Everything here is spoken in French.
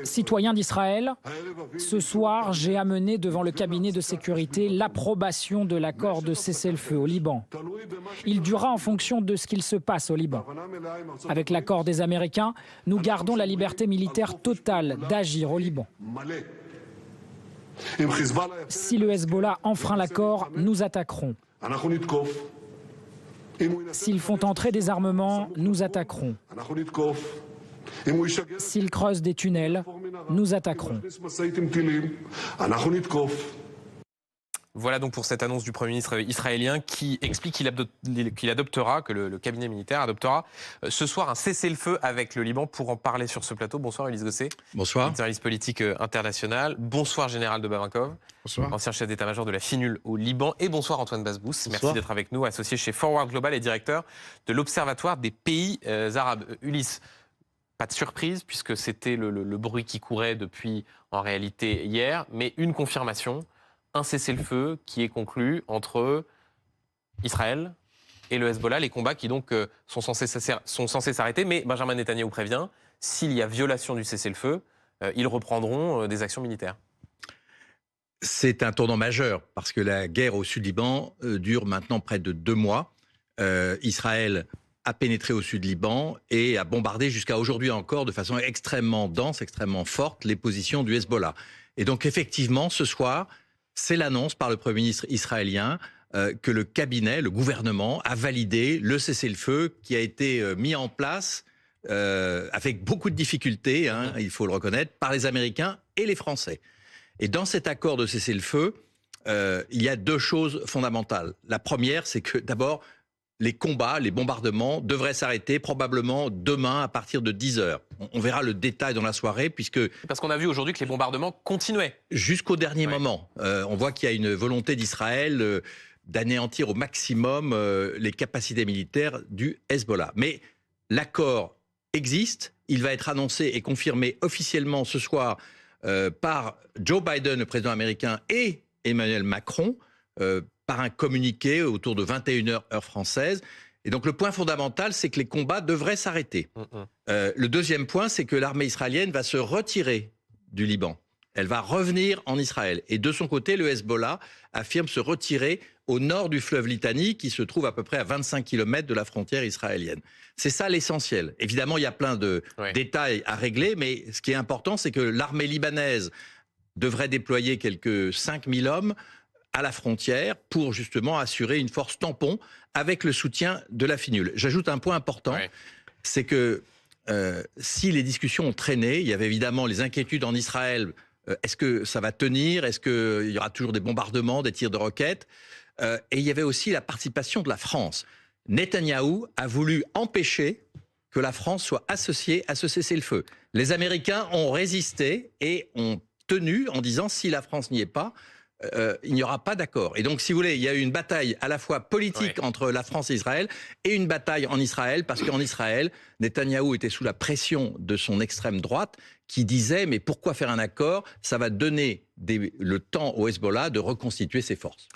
Citoyens d'Israël, ce soir, j'ai amené devant le cabinet de sécurité l'approbation de l'accord de cessez-le-feu au Liban. Il durera en fonction de ce qu'il se passe au Liban. Avec l'accord des Américains, nous gardons la liberté militaire totale d'agir au Liban. Si le Hezbollah enfreint l'accord, nous attaquerons. S'ils font entrer des armements, nous attaquerons. S'ils creusent des tunnels, nous attaquerons. Voilà donc pour cette annonce du Premier ministre israélien qui explique qu'il adoptera, que le cabinet militaire adoptera ce soir un cessez-le-feu avec le Liban. Pour en parler sur ce plateau, bonsoir Ulysse Gosset. Bonsoir. Service politique international. Bonsoir Général de Bavinkov. Bonsoir. Ancien chef d'état-major de la FINUL au Liban. Et bonsoir Antoine Basbous. Merci d'être avec nous, associé chez Forward Global et directeur de l'Observatoire des pays arabes. Ulysse, pas de surprise puisque c'était le bruit qui courait depuis en réalité hier, mais une confirmation. Un cessez-le-feu qui est conclu entre Israël et le Hezbollah, les combats qui donc sont censés s'arrêter. Mais Benjamin Netanyahou prévient, s'il y a violation du cessez-le-feu, ils reprendront des actions militaires. C'est un tournant majeur parce que la guerre au sud Liban dure maintenant près de 2 mois. Israël a pénétré au sud Liban et a bombardé jusqu'à aujourd'hui encore de façon extrêmement dense, extrêmement forte, les positions du Hezbollah. Et donc effectivement, ce soir, c'est l'annonce par le Premier ministre israélien que le cabinet, le gouvernement, a validé le cessez-le-feu qui a été mis en place avec beaucoup de difficultés, il faut le reconnaître, par les Américains et les Français. Et dans cet accord de cessez-le-feu, il y a 2 choses fondamentales. La première, c'est que d'abord, les combats, les bombardements devraient s'arrêter probablement demain à partir de 10h. On verra le détail dans la soirée puisque... Parce qu'on a vu aujourd'hui que les bombardements continuaient. Jusqu'au dernier moment. On voit qu'il y a une volonté d'Israël d'anéantir au maximum les capacités militaires du Hezbollah. Mais l'accord existe, il va être annoncé et confirmé officiellement ce soir par Joe Biden, le président américain, et Emmanuel Macron, par un communiqué autour de 21h heure française. Et donc le point fondamental, c'est que les combats devraient s'arrêter. Le deuxième point, c'est que l'armée israélienne va se retirer du Liban. Elle va revenir en Israël. Et de son côté, le Hezbollah affirme se retirer au nord du fleuve Litani, qui se trouve à peu près à 25 km de la frontière israélienne. C'est ça l'essentiel. Évidemment, il y a plein de détails à régler, mais ce qui est important, c'est que l'armée libanaise devrait déployer quelques 5000 hommes à la frontière pour justement assurer une force tampon avec le soutien de la FINUL. J'ajoute un point important, c'est que si les discussions ont traîné, il y avait évidemment les inquiétudes en Israël. Est-ce que ça va tenir? Est-ce qu'il y aura toujours des bombardements, des tirs de roquettes? Et il y avait aussi la participation de la France. Netanyahou a voulu empêcher que la France soit associée à ce cessez-le-feu. Les Américains ont résisté et ont tenu en disant si la France n'y est pas, il n'y aura pas d'accord. Et donc, si vous voulez, il y a eu une bataille à la fois politique entre la France et Israël et une bataille en Israël, parce qu'en Israël, Netanyahou était sous la pression de son extrême droite qui disait « mais pourquoi faire un accord? Ça va donner le temps au Hezbollah de reconstituer ses forces ».